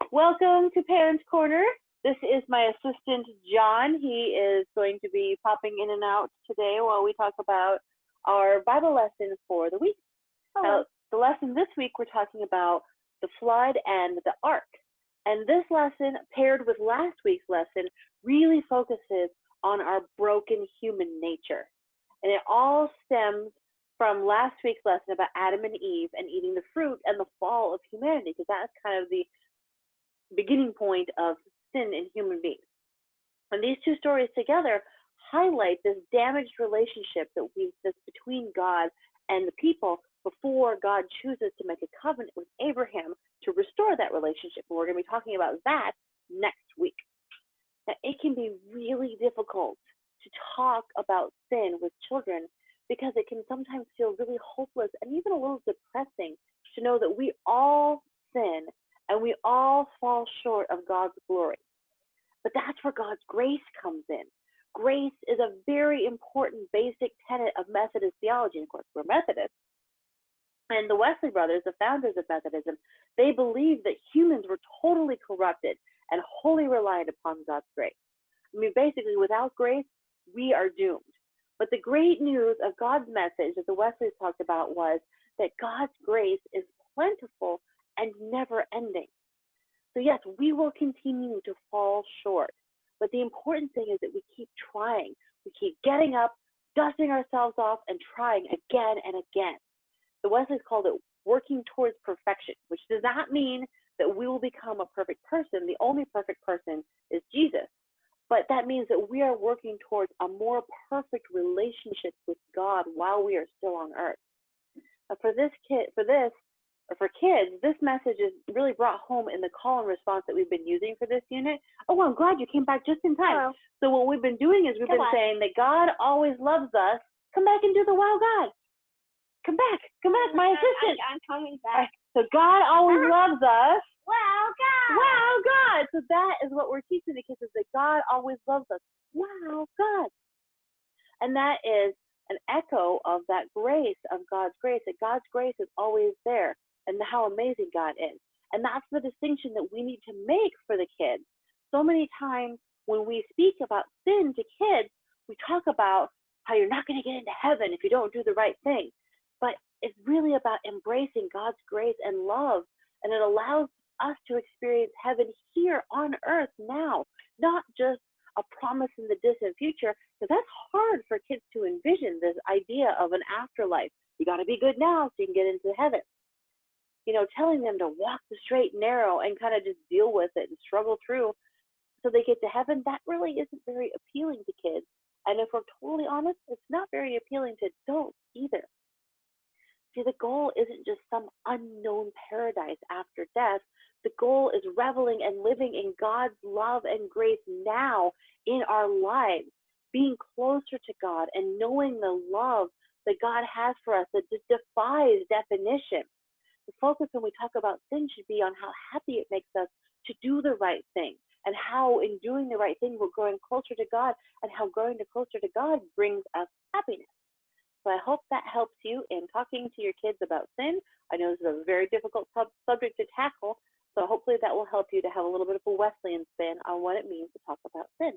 Welcome to Parents Corner. This is my assistant, John. He is going to be popping in and out today while we talk about our Bible lesson for the week. The lesson this week, we're talking about the flood and the ark. And this lesson, paired with last week's lesson, really focuses on our broken human nature. And it all stems from last week's lesson about Adam and Eve and eating the fruit and the fall of humanity, because that's kind of the beginning point of sin in human beings. And these two stories together highlight this damaged relationship that's between God and the people before God chooses to make a covenant with Abraham to restore that relationship. And we're going to be talking about that next week. Now, it can be really difficult to talk about sin with children because it can sometimes feel really hopeless and even a little depressing to know that we all sin and we all fall short of God's glory. But that's where God's grace comes in. Grace is a very important basic tenet of Methodist theology. Of course, we're Methodists. And the Wesley brothers, the founders of Methodism, they believed that humans were totally corrupted and wholly reliant upon God's grace. I mean, basically, without grace, we are doomed. But the great news of God's message that the Wesleys talked about was that God's grace is plentiful and never ending. So yes, we will continue to fall short, but the important thing is that we keep trying. We keep getting up, dusting ourselves off, and trying again and again. The Wesleys called it working towards perfection, which does not mean that we will become a perfect person. The only perfect person is Jesus. But that means that we are working towards a more perfect relationship with God while we are still on earth. Now for kids, this message is really brought home in the call and response that we've been using for this unit. Oh, well, I'm glad you came back just in time. Hello. So what we've been doing is we've been saying that God always loves us. Come back and do the wow God. Come back, my assistant. I'm coming back. So God always loves us. Wow, God. Wow, God. So that is what we're teaching the kids, is that God always loves us. Wow, God. And that is an echo of that grace, of God's grace, that God's grace is always there, and how amazing God is. And that's the distinction that we need to make for the kids. So many times when we speak about sin to kids, we talk about how you're not going to get into heaven if you don't do the right thing. But it's really about embracing God's grace and love, and it allows us to experience heaven here on earth now, not just a promise in the distant future, because that's hard for kids to envision, this idea of an afterlife. You got to be good now so you can get into heaven. You know, telling them to walk the straight and narrow and kind of just deal with it and struggle through so they get to heaven, that really isn't very appealing to kids. And if we're totally honest, it's not very appealing to adults either. See, the goal isn't just some unknown paradise after death. The goal is reveling and living in God's love and grace now in our lives, being closer to God and knowing the love that God has for us that just defies definition. The focus when we talk about sin should be on how happy it makes us to do the right thing, and how in doing the right thing we're growing closer to God, and how growing closer to God brings us happiness. So I hope that helps you in talking to your kids about sin. I know this is a very difficult subject to tackle, so hopefully that will help you to have a little bit of a Wesleyan spin on what it means to talk about sin.